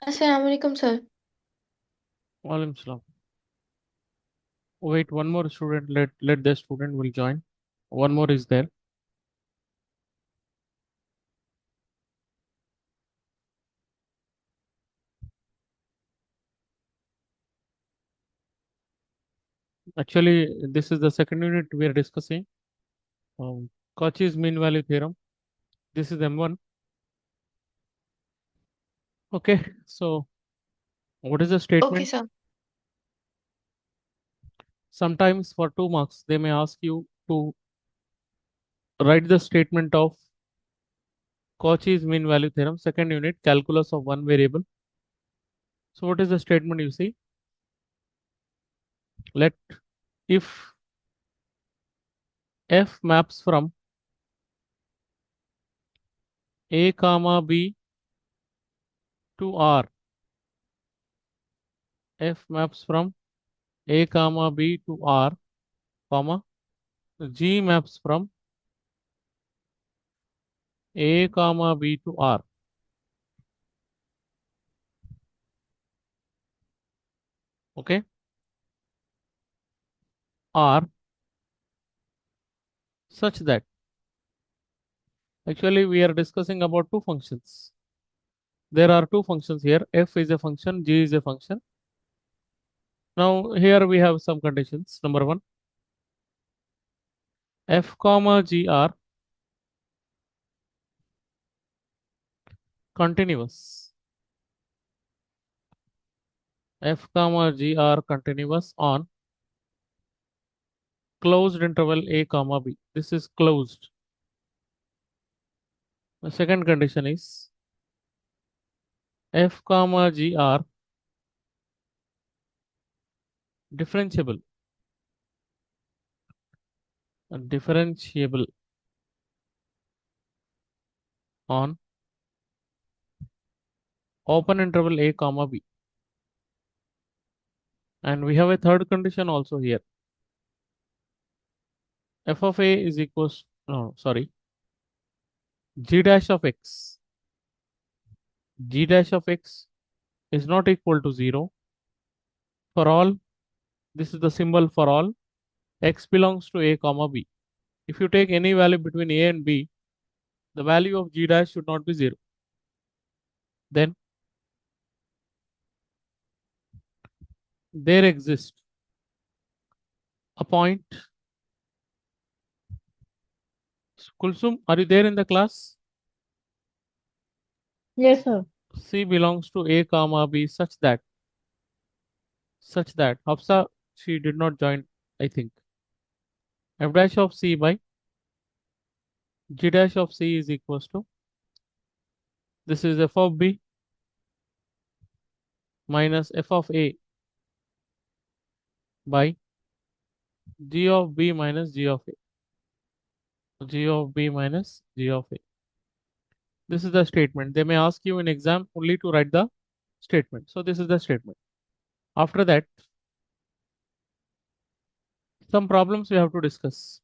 Assalamu alaikum, sir. Walaikum salam. Wait, one more student. Let the student will join. One more is there. Actually, this is the second unit we are discussing. Um, Cauchy's mean value theorem. This is M1. Okay. So, what is the Okay, statement? sir. Sometimes for 2 marks, they may ask you to write the statement of Cauchy's mean value theorem. Second unit, calculus of one variable. So, what is the statement you see? Let if f maps from a comma b to r, f maps from a comma b to r, comma g maps from a comma b to r. Okay, r such that actually we are discussing about two functions. There are two functions here. F is a function, g is a function. Now here we have some conditions. Number one, f comma g are continuous. F comma g are continuous on closed interval a comma b. This is closed. The second condition is f comma g are differentiable. Differentiable on open interval a comma b. And we have a third condition also here. F of a is equals, no, sorry, g dash of x. G dash of x is not equal to 0 for all. This is the symbol for all x belongs to a comma b. If you take any value between a and b, the value of g dash should not be 0. Then there exists a point. Kulsum, are you there in the class? Yes, sir. C belongs to a comma b such that Hafsa, she did not join, I think. F dash of c by g dash of c is equals to, this is f of b minus f of a by g of b minus g of a. G of b minus g of a. This is the statement. They may ask you in exam only to write the statement. So this is the statement. After that, some problems we have to discuss.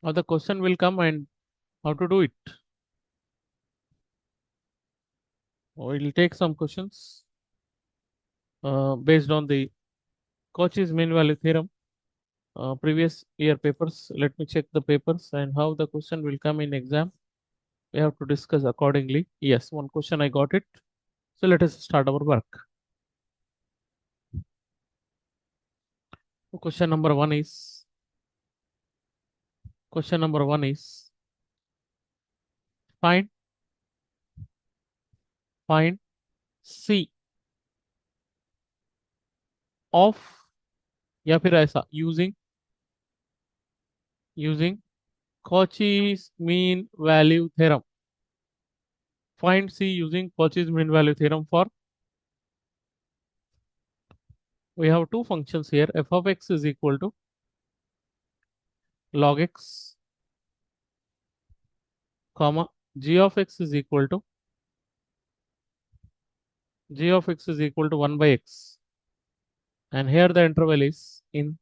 Or the question will come and how to do it. Or it will take some questions based on the Cauchy's mean value theorem. Previous year papers. Let me check the papers and how the question will come in exam. We have to discuss accordingly. Yes, one question I got it. So let us start our work. So question number one is find find C of, या फिर ऐसा using Cauchy's mean value theorem. Find C using Cauchy's mean value theorem for, we have two functions here. F of x is equal to log x, comma g of x is equal to 1 by x, and here the interval is in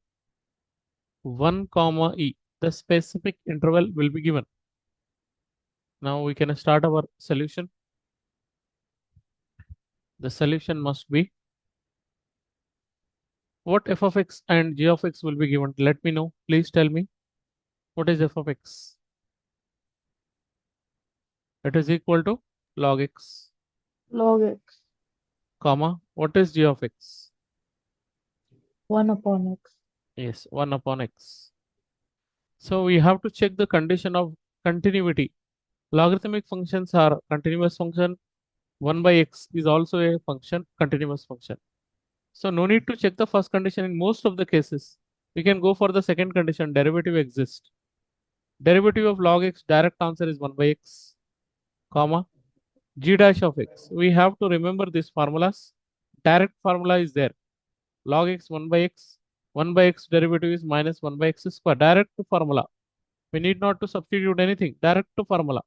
1 comma e. The specific interval will be given. Now we can start our solution. The solution must be what f of x and g of x will be given. Let me know. Please tell me what is f of x. It is equal to log x, Log x. comma. What is g of x? 1 upon x. Yes, 1 upon x. So we have to check the condition of continuity. Logarithmic functions are continuous function. 1 by x is also a function, continuous function. So no need to check the first condition in most of the cases. We can go for the second condition, derivative exists. Derivative of log x, direct answer is 1 by x, comma, g dash of x. We have to remember these formulas. Direct formula is there. Log x 1 by x. 1 by x derivative is minus 1 by x square. Direct to formula. We need not to substitute anything. Direct to formula.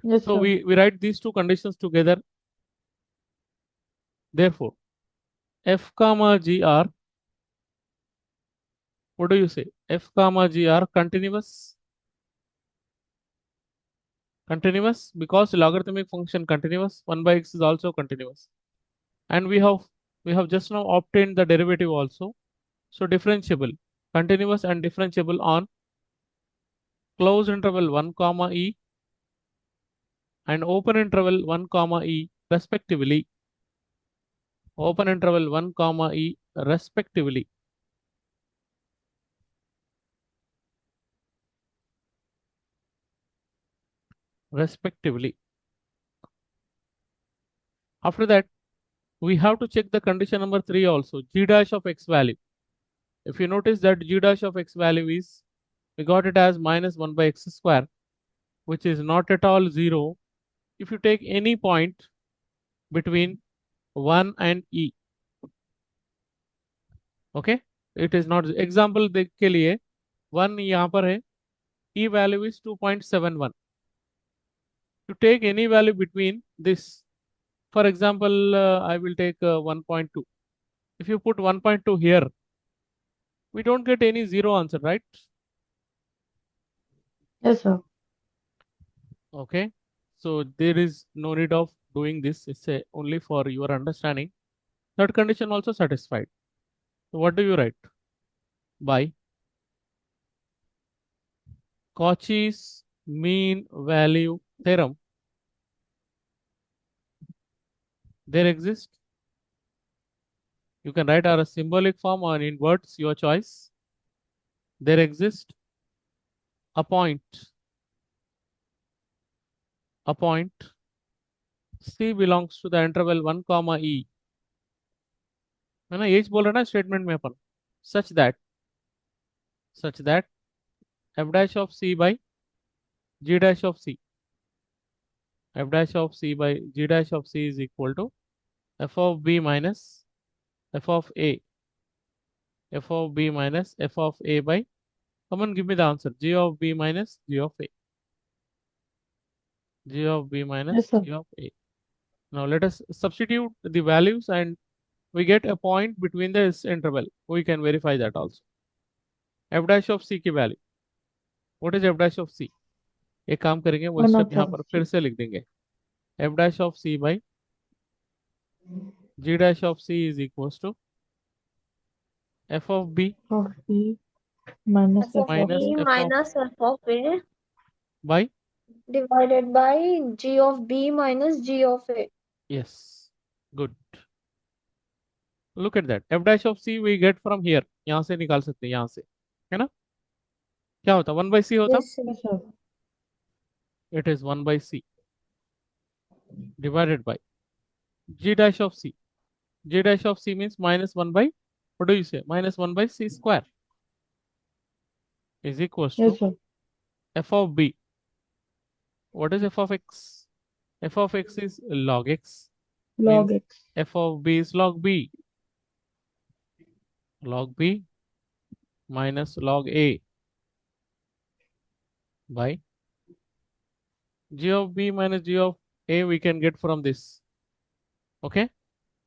Yes, So sir. we write these two conditions together. Therefore, f comma g are, what do you say? F comma g are continuous. Continuous because logarithmic function continuous. 1 by x is also continuous. And we have just now obtained the derivative also. So differentiable, continuous and differentiable on closed interval 1 comma e and open interval 1 comma e respectively. Open interval 1 comma e respectively. Respectively. After that, we have to check the condition number 3 also, g dash of x value. If you notice that g dash of x value is, we got it as minus 1 by x square, which is not at all 0. If you take any point between 1 and e, okay, it is not. Example के लिए 1 यहाँ पर है, e value is 2.71. To take any value between this, for example, I will take 1.2. If you put 1.2 here, we don't get any zero answer, right? Yes, sir. Okay. So there is no need of doing this. It's only for your understanding. Third condition also satisfied. So what do you write? By Cauchy's mean value theorem, there exists. You can write our symbolic form or in words, your choice. There exists a point C belongs to the interval 1 comma e. है ना, यही बोल रहे ना statement में अपन, such that f dash of c by g dash of c, f dash of c by g dash of c is equal to f of b minus f of a, f of b minus f of a by, come on, give me the answer, g of b minus g of a, g of b minus Yes, sir. g of a. Now let us substitute the values and we get a point between this interval. We can verify that also. F dash of c की value, what is f dash of c? एक काम करेंगे, वो 1 step यहाँ upon पर फिर c. से लिख देंगे. f dash of c by g dash of c is equals to f of b Of b minus f f of of minus b a. f of minus f of a by, divided by g of b minus g of a. yes, good. Look at that. F dash of c we get from here. यहाँ से निकाल सकते हैं, यहाँ से, है ना? क्या होता? 1 by c होता? Yes, sir. Yes, sir. It is 1 by c divided by g dash of c. G dash of c means minus 1 by, what do you say? Minus 1 by c square is equals Yes, to sir. f of b. What is f of x? F of x is log x, Log means x. f of b is log b. Log b minus log a by g of b minus g of a we can get from this. Okay.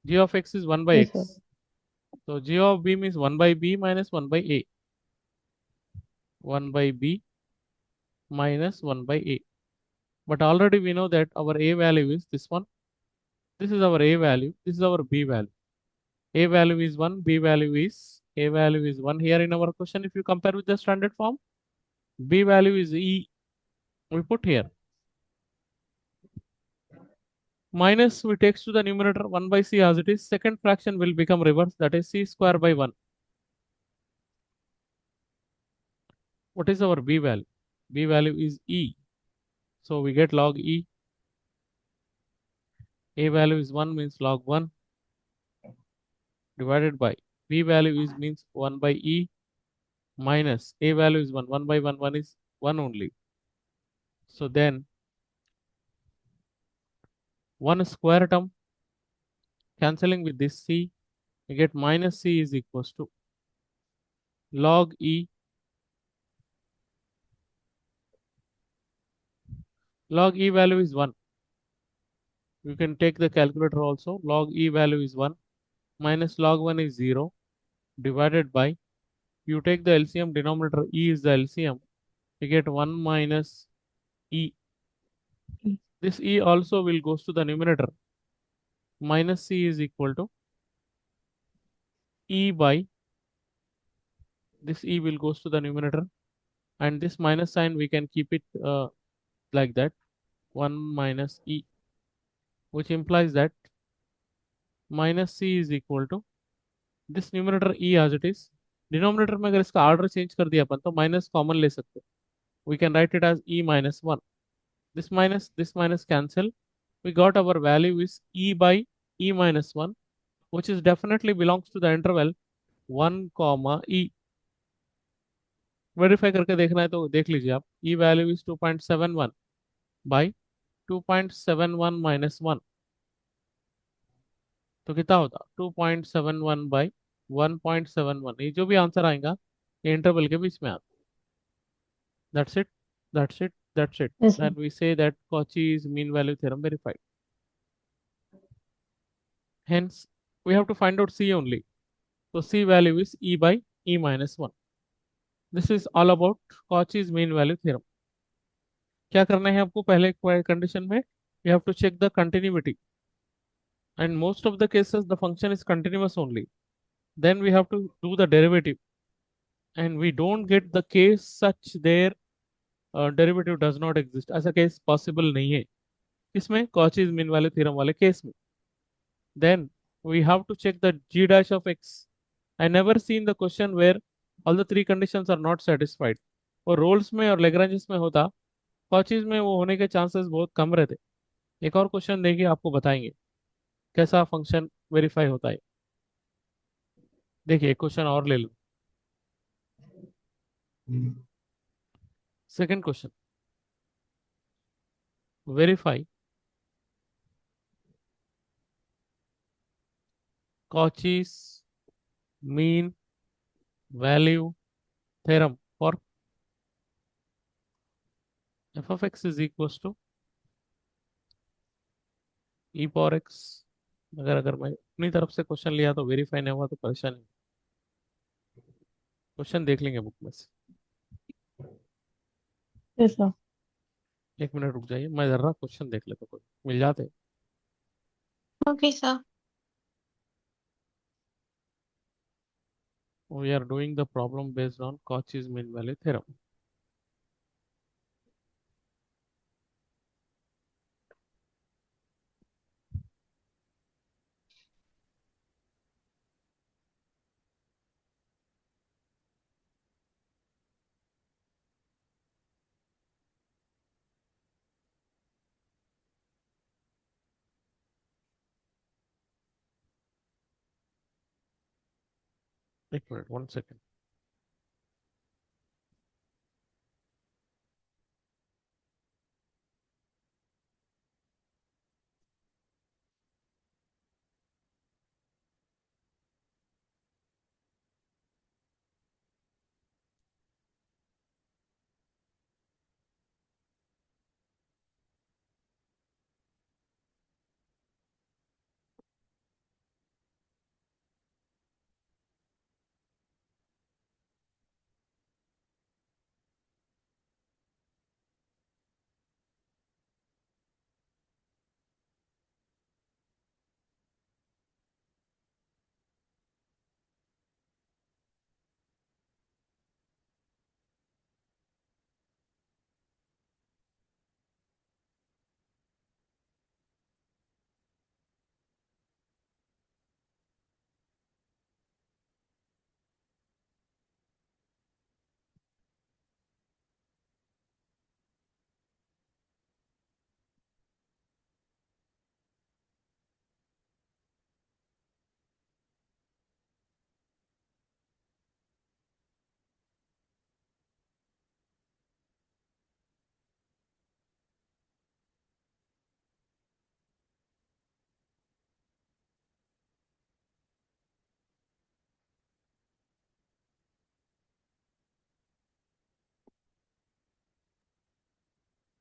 G of x is 1 by Yes, sir. x. So g of b means 1 by b minus 1 by a. 1 by b minus 1 by a. But already we know that our a value is this one. This is our A value. This is our B value. A value is 1, B value is A value is 1 here in our question. If you compare with the standard form, B value is E. We put here. Minus we takes to the numerator 1 by C as it is. Second fraction will become reverse, that is C square by 1. What is our B value? B value is E. So we get log E. A value is 1 means log 1 divided by B value is means 1 by E minus A value is 1. 1 by 1, 1 is 1 only. So then 1 square term cancelling with this C, we get minus C is equals to log E. Log E value is 1. You can take the calculator also. Log E value is 1 minus log 1 is 0 divided by, you take the LCM, denominator E is the LCM, you get 1 minus E. E. This E also will goes to the numerator. Minus C is equal to E by, this E will goes to the numerator, and this minus sign we can keep it like that, 1 minus E, which implies that minus C is equal to this numerator E as it is. Denominator में अगर इसका order change कर दिया अपन तो minus common ले सकते हैं. We can write it as E minus 1. This minus cancel. We got our value is E by E minus 1, which is definitely belongs to the interval 1 comma E. Verify करके देखना है तो देख लीजिए आप. E value is 2.71 by 2.71 minus 1. तो कितना होता 2.71 by 1.71. ये जो भी आंसर आएगा ये इंटरवल के बीच में आता. That's it. That's it. That's it. Yes, sir. Then we say that Cauchy's mean value theorem verified. Hence, we have to find out C only. So C value is E by E minus 1. This is all about Cauchy's mean value theorem. क्या करना है आपको पहले condition में? You have to check the continuity. And most of the cases, the function is continuous only. Then we have to do the derivative. And we don't get the case such there derivative does not exist. ऐसा case possible नहीं है. इसमें Cauchy's mean value theorem वाले case में. Then we have to check the g dash of x. I never seen the question where all the three conditions are not satisfied. और roles में और Lagrange's में होता, कॉचीज में वो होने के चांसेस बहुत कम रहते. एक और क्वेश्चन देखिए, आपको बताएंगे कैसा फंक्शन वेरीफाई होता है. देखिए एक क्वेश्चन और ले लो. Second question, verify Cauchy's mean value theorem for f of x is equals to e power x. अगर मैं अपनी तरफ से क्वेश्चन लिया तो वेरीफाई नहीं हुआ तो परेशानी. क्वेश्चन देख लेंगे बुक में से. Yes, sir. एक मिनट रुक जाइए, मैं जरा क्वेश्चन देख लेता हूँ, कोई मिल जाते. Okay, sir. We are doing the problem based on Cauchy's mean value theorem. एक minute, 1 second.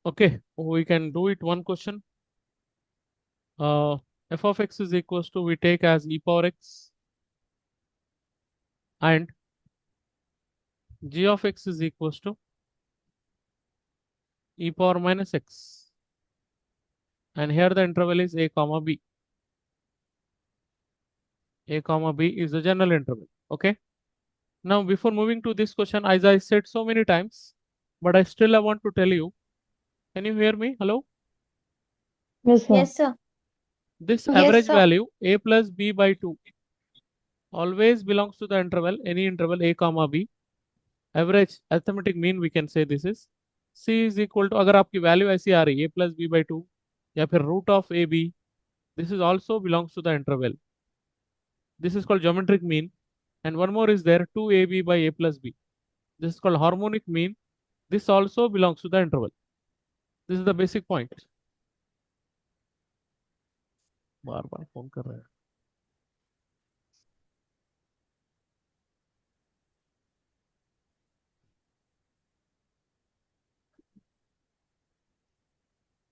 Okay, we can do it one question. F of x is equals to, we take as e power x, and g of x is equals to e power minus x. And here the interval is a comma b. A comma b is the general interval. Okay. Now, before moving to this question, as I said so many times, but I want to tell you. Can you hear me? Hello? Yes, sir. Yes, sir. This Yes, average sir. value a plus b by 2 always belongs to the interval, any interval a comma b. Average arithmetic mean we can say this is c is equal to, अगर आपकी value ऐसी आ रही है a plus b by 2 या फिर root of a b, this is also belongs to the interval. This is called geometric mean. And one more is there, 2ab by a plus b. This is called harmonic mean. This also belongs to the interval. This is the basic point. Bar bar phone कर रहे हैं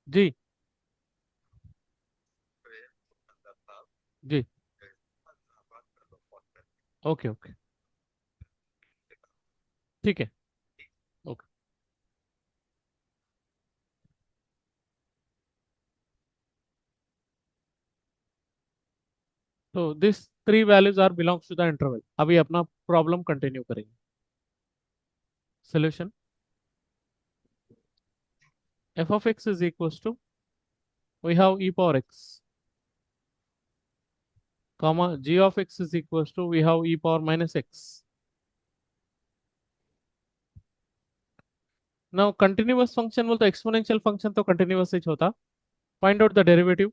जी जी okay okay ठीक है okay तो this three values are belongs to the interval अभी अपना problem continue करेंगे solution f of x is equals to, we have e power x comma g of x is equals to, we have e power minus x. Now continuous function बोलते exponential function तो continuous ही होता. Find out the derivative.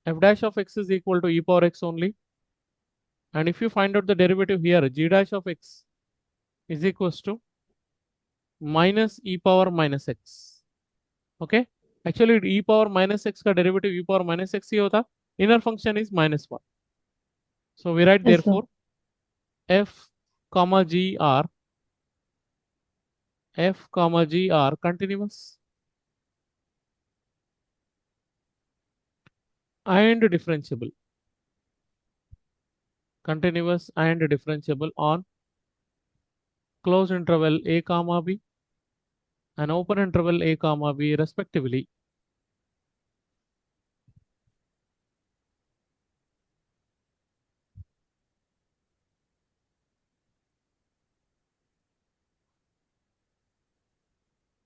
F dash of x is equal to e power x only. And if you find out the derivative here, g dash of x is equals to minus e power minus x. Okay. Actually, e power minus x का derivative e power minus x ही होता. Inner function is minus 1. So we write Yes, sir. therefore f comma g are continuous and differentiable. Continuous and differentiable on closed interval a comma b and open interval a comma b respectively.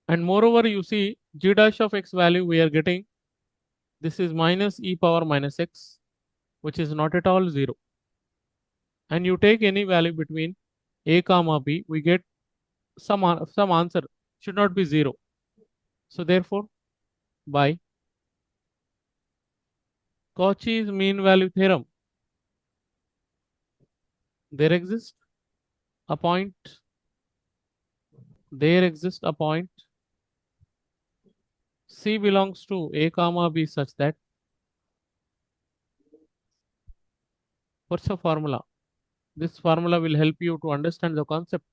And moreover, you see g dash of x value we are getting, this is minus e power minus x, which is not at all 0. And you take any value between a comma b, we get some answer should not be 0. So therefore, by Cauchy's mean value theorem, there exists a point, C belongs to a comma b such that, what's the formula? This formula will help you to understand the concept.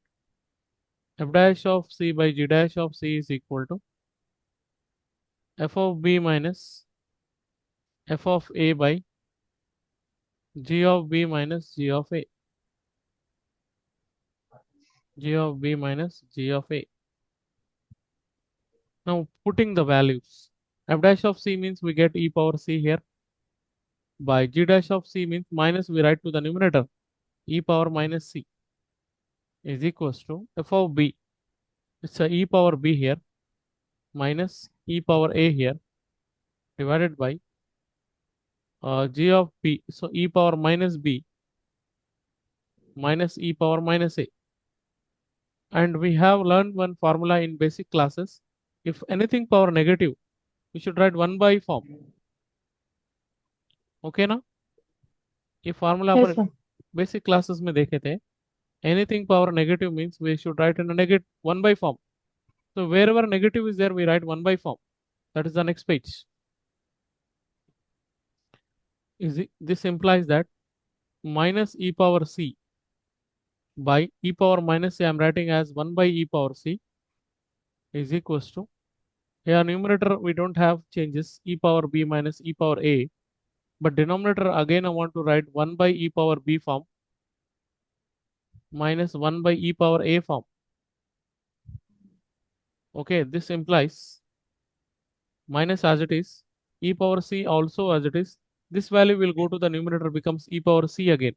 F dash of c by g dash of c is equal to f of b minus f of a by g of b minus g of a. G of b minus g of a. Now putting the values, f dash of c means we get e power c here, by g dash of c means minus we write to the numerator e power minus c is equals to f of b, it's a e power b here, minus e power a here, divided by g of b, so e power minus b minus e power minus a. And we have learned one formula in basic classes. If anything power negative, we should write 1 by form. Okay ना? ये formula Yes, अपन sir. basic classes में देखे थे. Anything power negative means we should write in a negative 1 by form. So wherever negative is there, we write 1 by form. That is the next page. This implies that minus e power c by e power minus c, I am writing as 1 by e power c is equals to Here numerator we don't have changes, e power b minus e power a, but denominator again I want to write 1 by e power b form minus 1 by e power a form. Okay, this implies minus as it is, e power c also as it is. This value will go to the numerator, becomes e power c again.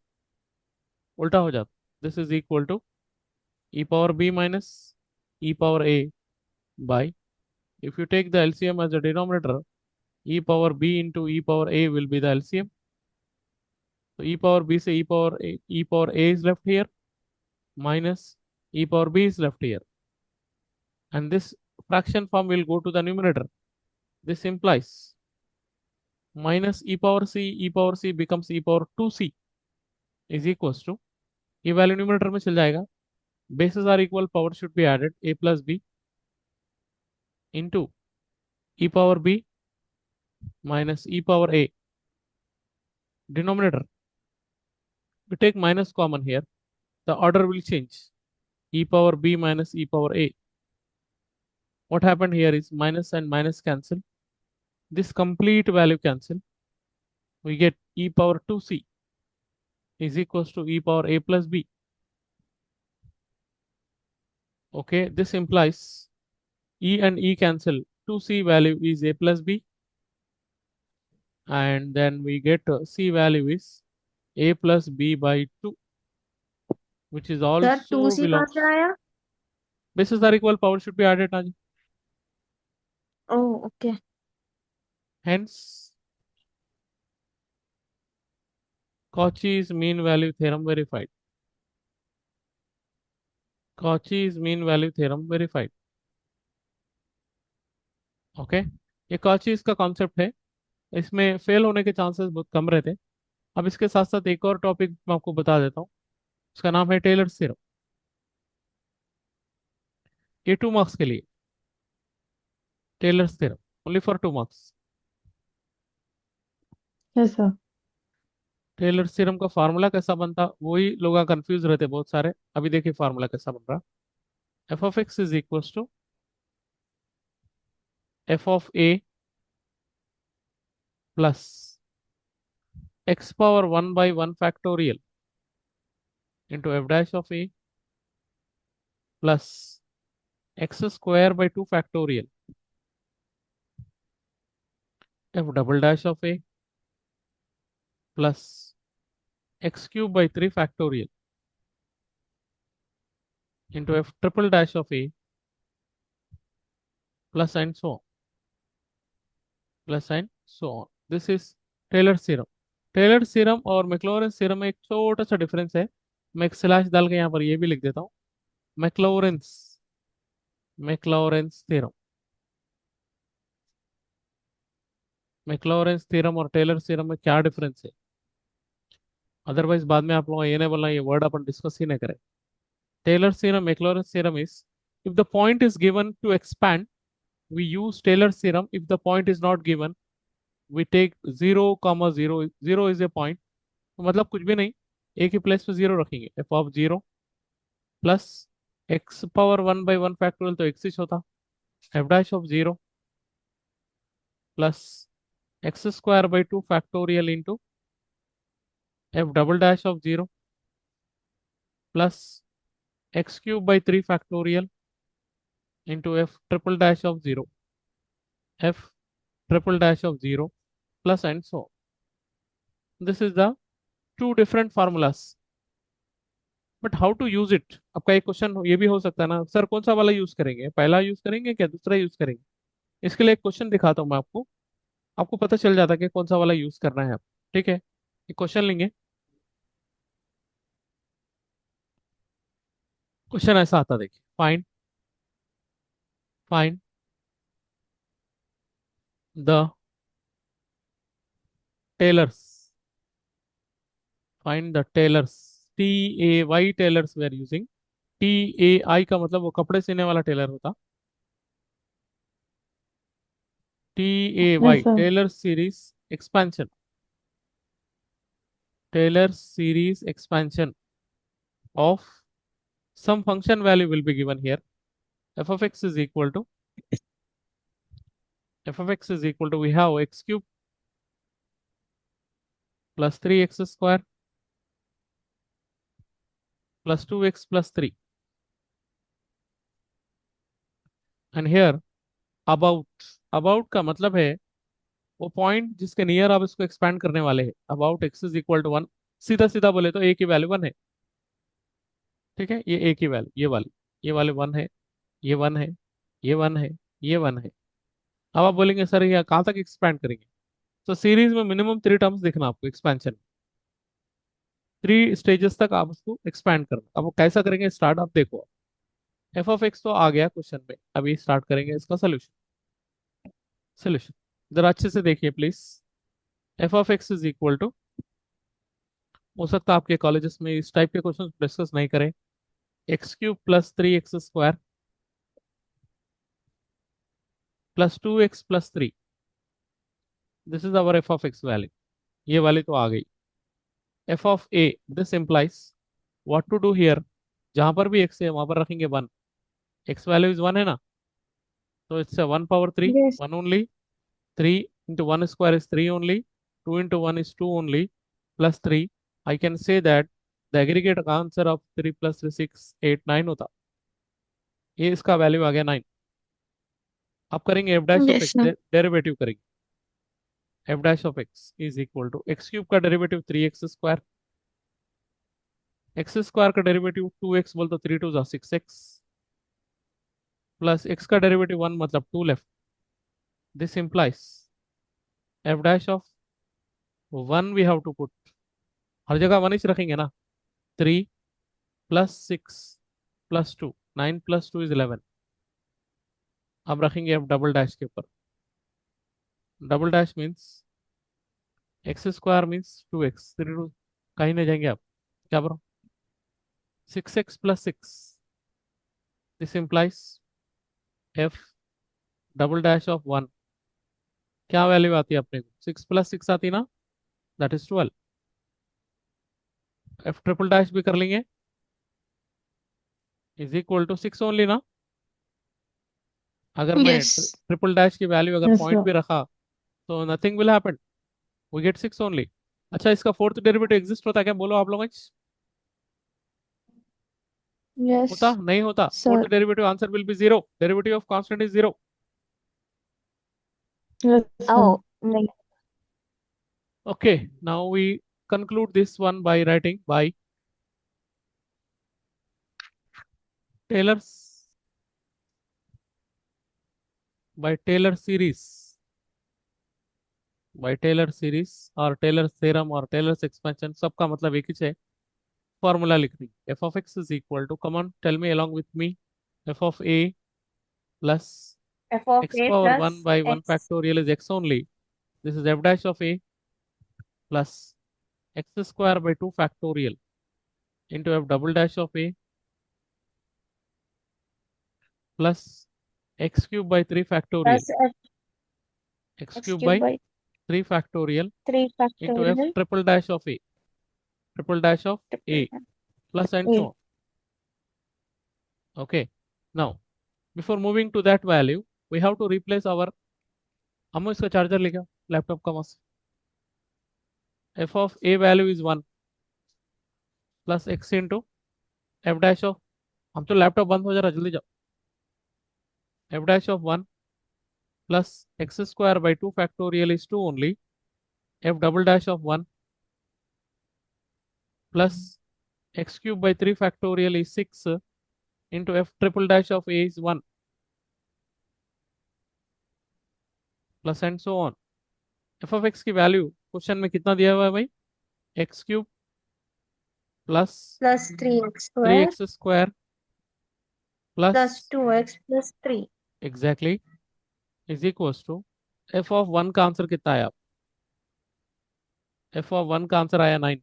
उल्टा हो जाता. This is equal to e power b minus e power a by, if you take the LCM as a denominator, e power b into e power a will be the LCM. So e power b say e power a is left here minus e power b is left here, and this fraction form will go to the numerator. This implies minus e power c becomes e power 2c is equals to, ये value numerator में चल जाएगा. Bases are equal, power should be added, a plus b into e power b minus e power a. Denominator, we take minus common here, the order will change, e power b minus e power a. What happened here is minus and minus cancel, this complete value cancel, we get e power 2c is equals to e power a plus b. Okay, this implies e and e cancel, 2c value is a plus b, and then we get c value is a plus b by 2, which is sir two also C कहाँ से belongs. आया? Bases are equal, power should be added, Naji. Oh okay. Hence, Cauchy's mean value theorem verified. Cauchy's mean value theorem verified. Okay, ये Cauchy's का concept है, इसमें fail होने के chances बहुत कम रहते हैं. अब इसके साथ साथ एक और टॉपिक मैं आपको बता देता हूँ, उसका नाम है टेलर थ्योरम. ये 2 मार्क्स के लिए, Taylor theorem only for 2 marks. Yes, sir. Taylor theorem का फार्मूला कैसा बनता, वही लोग कंफ्यूज रहते बहुत सारे. अभी देखिए फार्मूला कैसा बन रहा. F of x is equal to f of a plus x power 1/1 factorial into f dash of a plus x square by 2 factorial f double dash of a plus x cube by 3 factorial into f triple dash of a plus and so on. Plus and so on. This is Taylor's theorem. Taylor theorem और Maclaurin's theorem में एक छोटा सा difference है. मैं एक slash डाल के यहाँ पर ये भी लिख देता हूँ. मैक्लॉरेंस मैक्लॉरेंस थ्योरम मैक्लॉरेंस थ्योरम और टेलर थ्योरम में क्या डिफरेंस है, अदरवाइज बाद में आप लोग ये नहीं बोलना ये वर्ड अपन डिस्कस ही नहीं करें. Taylor theorem Maclaurin's theorem is, if the point is given to expand, we use Taylor's theorem. If the point is not given, we take 0 comma 0. 0 is a point, तो मतलब कुछ भी नहीं, a की place पे 0 रखेंगे. f of 0 plus x power 1/1 factorial, तो x ही होता. f dash of 0 plus x square by 2 factorial into f double dash of 0 plus x cube by 3 factorial into f triple dash of 0, f triple dash of 0 plus and so on. This is the two different formulas. But how to use it, आपका एक question ये भी हो सकता है ना, sir कौन सा वाला यूज करेंगे, पहला यूज करेंगे क्या दूसरा यूज करेंगे. इसके लिए एक क्वेश्चन दिखाता हूँ मैं आपको, आपको पता चल जाता है कि कौन सा वाला यूज करना है आप. ठीक है, एक क्वेश्चन लेंगे. क्वेश्चन ऐसा आता, देखिए, find find the Taylor's find the Taylor's, TAY Taylor's we are using. TAI का मतलब वो कपड़े सीने वाला टेलर होता. TAY Yes, sir. Taylor series expansion, Taylor series expansion of some function value will be given here. F of x is equal to f of x is equal to, we have x cube plus 3x square plus 2x plus 3. And here about का मतलब है वो point जिसके near आप इसको expand करने वाले हैं। About x is equal to 1, सीधा सीधा बोले तो ए की वैल्यू 1 है। ठीक है, ये ए की वैल्यू ये वाले 1 है, ये 1 है, ये 1 है, ये 1 है। अब आप बोलेंगे सर ये कहाँ तक एक्सपैंड करेंगे? तो सीरीज में मिनिमम 3 टर्म्स दिखना आपको एक्सपेंशन, 3 स्टेजेस तक आप उसको एक्सपैंड करना। अब वो कैसा करेंगे स्टार्ट, आप देखो। एफ ऑफ एक्स तो आ गया क्वेश्चन में, अभी स्टार्ट करेंगे इसका सोल्यूशन। सोल्यूशन जरा अच्छे से देखिए please. F of x is equal to, हो सकता है आपके कॉलेजेस में इस टाइप के क्वेश्चन डिस्कस नहीं करें, x cube plus 3x square plus 2x plus 3, this is our f of x value. ये वाली तो आ गई। F of a, this implies what to do here, जहां पर भी x है वहां पर रखेंगे 1, x वैल्यू इज 1 है ना, तो it's 1 power 3, Yes. 1 only, 3 into 1 square is 3 only, 2 into 1 is 2 only, plus 3, I can say that the aggregate answer of 3 plus 3 6 8 9 होता। ये इसका वैल्यू आ गया 9। अब करेंगे f dash of Yes, x, sir. Derivative करेंगे। F dash of x is equal to x cube का derivative 3x square, x square का derivative 2x बोल तो 3 2 जा 6x, प्लस एक्स का डेरिवेटिव 1 मतलब 2 left. This implies f dash of 1 we have to put, हर जगह 1 ही रखेंगे ना, 3 प्लस 6 प्लस 2, 9 प्लस 2 इज 11। अब रखेंगे अब डबल डैश के ऊपर, double dash means x square means 2x, 3 two कहीं नहीं जाएंगे आप, क्या बरो 6x plus 6, this implies f double dash of 1, क्या वैल्यू आती है अपने को, 6 प्लस 6 आती ना, that is 12। F triple dash भी कर लेंगे, इज इक्वल टू 6 ओनली ना। अगर मैं Yes. ट्रिपल डैश की वैल्यू अगर Yes, पॉइंट sir. भी रखा तो nothing will happen, we get 6 only. अच्छा, इसका फोर्थ डेरिवेटिव एग्जिस्ट होता है क्या, बोलो आप लोग। होता Yes, नहीं होता, fourth sir. Derivative answer will be 0, derivative of constant is 0। Yes, sir. Oh, नहीं. Okay, now we conclude this one by writing Taylor's by Taylor series, by Taylor series और Taylor's theorem और Taylor's expansion, सबका मतलब एक ही है। Formula लिखनी, f of x is equal to, come on tell me along with me, f of a plus F of x A power 1 plus by 1 X factorial is x only, this is f dash of a plus x square by 2 factorial into f double dash of a plus x cube by 3 factorial, plus F x X cube cube by by 3 factorial 3 into f factorial triple dash of a, triple dash of triple a plus and so A. on. Okay, now before moving to that value we have to replace our, हम इसका charger लेगा laptop का मस, f of a value is 1 plus x into f dash of, हम तो laptop बंद हो जा रहा, जल्दी जाओ, f dash of 1 plus x square by 2 factorial is 2 only, f double dash of 1 plus x cube by 3 factorial is 6 into f triple dash of a is 1 plus and so on। f of x की value question में कितना दिया हुआ है भाई, x cube plus plus 3x three square x square plus plus 2x plus 3. Exactly is equals to, f of 1 का answer कितना आया, एफ ऑफ 1 का आंसर आया 9,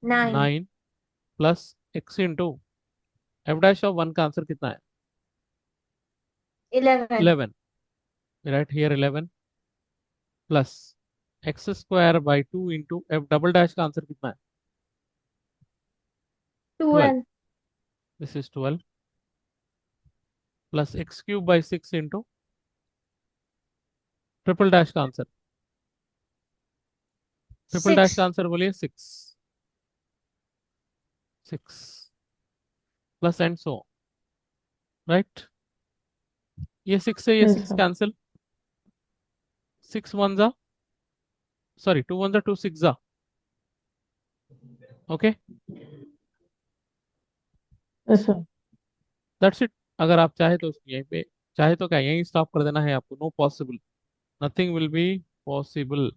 9. 9 plus x into f dash of 1 का आंसर कितना है, 11. 11, right here 11 plus x square by 2 into f double dash का answer कितना है, 12, 12. This is 12 plus x cube by 6 into triple dash का आंसर, ट्रिपल डैश 6. का answer बोलिए। 6, 6 plus and so, right. ये 6 से ये Yes, 6 sir. कैंसिल, 6 वन जा, सॉरी 2 वन जा 2 6 जा, okay, Yes, sir. That's it. अगर आप चाहे तो यहीं पे, चाहे तो क्या यहीं स्टॉप कर देना है आपको, no possible, nothing will be possible.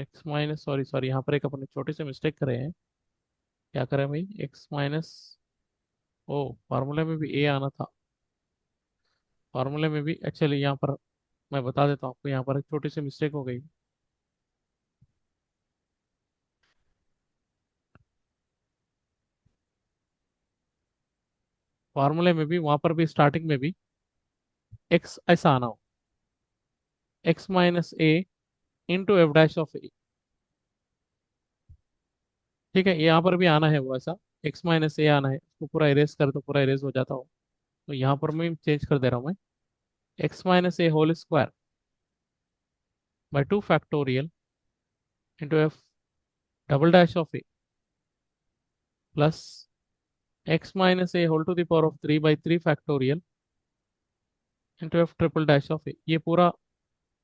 X minus, sorry sorry, यहाँ पर एक अपने छोटे से मिस्टेक करे हैं। क्या करें भाई, एक्स माइनस, ओ फार्मूले में भी ए आना था, फार्मूले में भी एक्चुअली यहाँ पर मैं बता देता हूँ आपको, यहाँ पर एक छोटी सी मिस्टेक हो गई। फार्मूले में भी, वहां पर भी, स्टार्टिंग में भी एक्स ऐसा आना हो, x minus a into f dash of a, ठीक है, यहाँ पर भी आना है वो ऐसा, एक्स माइनस ए आना है, उसको पूरा इरेज कर तो पूरा इरेज हो जाता हो। तो यहाँ पर मैं चेंज कर दे रहा हूँ मैं, x minus a whole square by 2 factorial into f double dash of a plus x minus a whole to the power of 3 by 3 factorial into f triple dash of a, ये पूरा,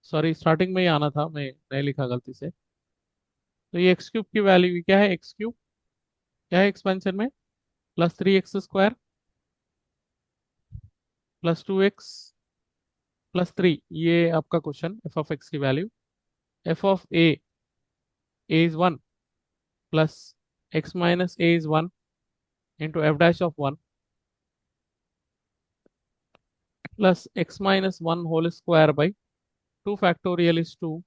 sorry starting में ही आना था, मैं नहीं लिखा गलती से। तो ये एक्स क्यूब की वैल्यू क्या है, एक्स क्यूब क्या है एक्सपेंशन में, plus 3 x square plus 2 x plus 3, ये आपका क्वेश्चन एफ ऑफ एक्स की value, f of a is 1 plus x minus a is 1 into f dash of 1 plus x minus 1 whole square by 2 factorial is 2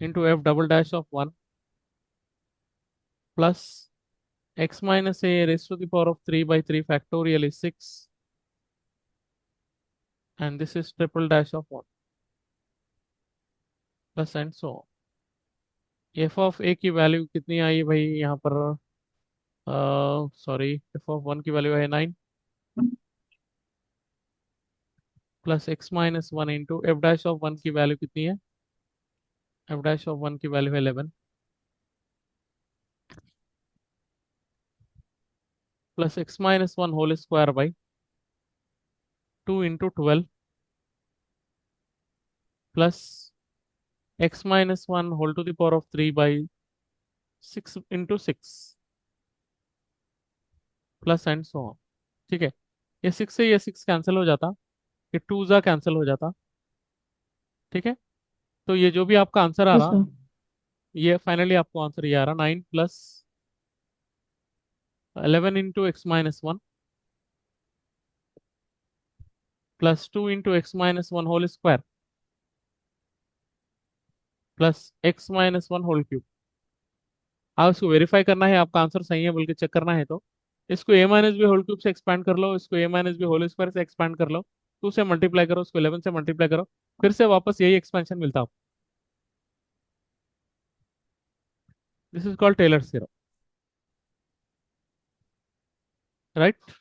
into f double dash of 1 plus x minus a raised to the power of 3 by 3 factorial is 6, and this is triple dash of 1 plus and so on। f of a की value कितनी आई भाई यहाँ पर, sorry, f of 1 की value है 9 plus x minus 1 into f dash of 1 की value कितनी है, एफ डैश ऑफ 1 की वैल्यू है 11 plus x minus 1 whole square by 2 into 12 plus x minus 1 whole to the power of 3 by 6 into 6 plus and so on, ठीक है। ये 6 से ये 6 कैंसिल हो जाता, ये 2 जा कैंसिल हो जाता, ठीक है। तो ये जो भी आपका आंसर आ Yes, रहा, sir. ये फाइनली आपको आंसर ये आ रहा 9 plus 11 into x minus 1 plus 2 into x minus 1 whole square plus x minus 1 whole cube. आप इसको वेरीफाई करना है आपका आंसर सही है बल्कि चेक करना है तो इसको ए माइनस बी होल क्यूब से एक्सपैंड कर लो, इसको ए माइनस बी होल स्क्वायर से एक्सपैंड कर लो, 2 से मल्टीप्लाई करो, उसको 11 से मल्टीप्लाई करो, फिर से वापस यही एक्सपेंशन मिलता है। This is called Taylor theorem, right.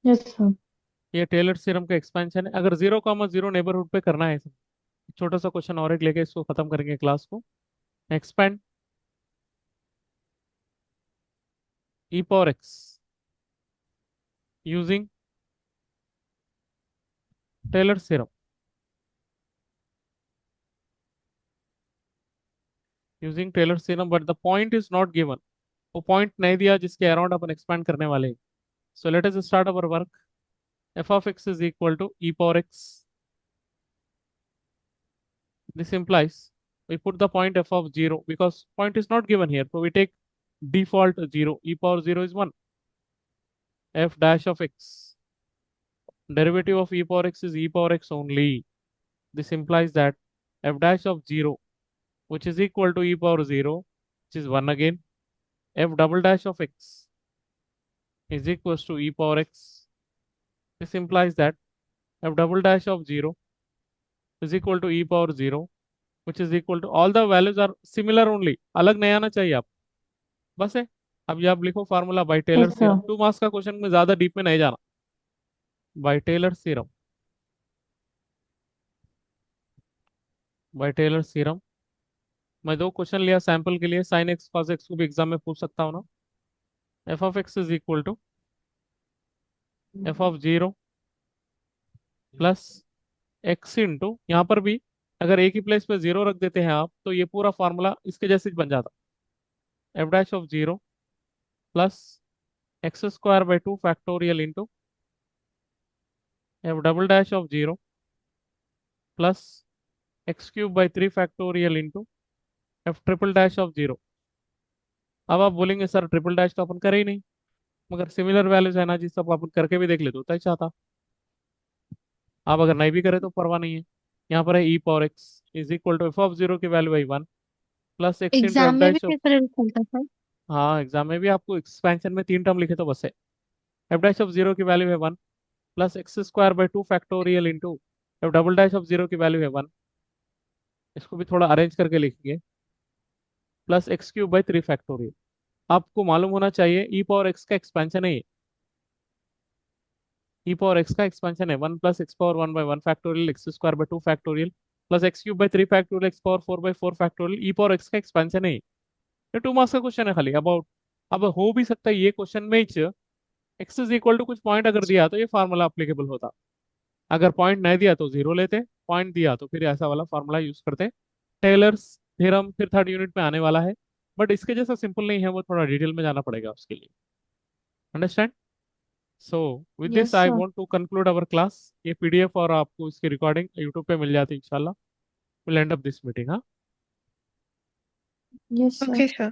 Yes, sir. ये टेलर थ्योरम का एक्सपेंशन है। अगर 0, 0 नेबरहुड पे करना है, छोटा सा क्वेश्चन और एक लेके इसको खत्म करेंगे क्लास को। Expand e power x using Taylor's theorem, using Taylor's theorem, but the point is not given, वो पॉइंट नहीं दिया जिसके अराउंड अपन एक्सपेंड करने वाले हैं। So let us start our work. f of x is equal to e power x, this implies we put the point f of 0 because point is not given here, so we take default 0, e power 0 is 1, f dash of x, derivative of e power x is e power x only, this implies that f dash of 0 which is equal to e power 0, which is 1 again, f double dash of x is equals to e power x. This implies that f double dash of 0 is equal to e power 0, which is equal to, all the values are similar only, अलग नहीं आना चाहिए आप, बस है। अब ये आप लिखो formula by Taylor Yes, theorem, sir. 2 marks का क्वेश्चन में ज्यादा डीप में नहीं जाना, by Taylor theorem. By Taylor theorem मैं दो क्वेश्चन लिया सैंपल के लिए, साइन एक्स कॉस एक्स को भी एग्जाम में पूछ सकता हूँ ना। F of x is equal to f of zero plus x into, यहाँ पर भी अगर ए की प्लेस पे जीरो रख देते हैं आप तो ये पूरा फॉर्मूला इसके जैसे ही बन जाता। F dash of zero plus x square by two factorial into f double dash of zero plus x cube by three factorial into f triple dash of zero. अब आप बोलेंगे सर ट्रिपल डैश तो अपन करे ही नहीं, मगर similar values है ना जी, सब अपन करके भी देख ले तो होता ही चाहता। आप अगर नहीं भी करे तो परवाह नहीं है। यहाँ पर है e power x is equal to f of zero की value by one plus x into f exam में भी डैश ऑफ। डिफरेंस होता था। हाँ एग्जाम में भी आपको एक्सपेंशन में तीन टर्म लिखे तो बस है। एफ डैश ऑफ जीरो की वैल्यू है one plus x square by two factorial into f double dash of zero की वैल्यू है वन, इसको भी थोड़ा अरेंज करके लिखेंगे, plus x cube by three factorial. आपको मालूम होना चाहिए ई पावर एक्स का एक्सपेंशन है ये। ई पावर एक्स का एक्सपेंशन है one plus x power one by one factorial x square by two factorial plus x cube by three factorial x power four by four factorial. E power x का expansion है ये 2 marks का question है खाली about. अब हो भी सकता है ये क्वेश्चन में एक्स इज इक्वल टू कुछ पॉइंट अगर दिया तो ये फार्मूला अप्लीकेबल होता, अगर पॉइंट नहीं दिया तो जीरो लेते, पॉइंट दिया तो फिर ऐसा वाला फार्मूला यूज करते। टेलर्स थ्योरम फिर थर्ड यूनिट में आने वाला है, बट इसके जैसा सिंपल नहीं है, वो थोड़ा डिटेल में जाना पड़ेगा उसके लिए। Understand? So with this yes I sir. Want to conclude our class. ये पीडीएफ और आपको इसकी रिकॉर्डिंग यूट्यूब पे मिल जाती है इंशाल्लाह। Will and up this meeting. हाँ यस सर। Okay, sure.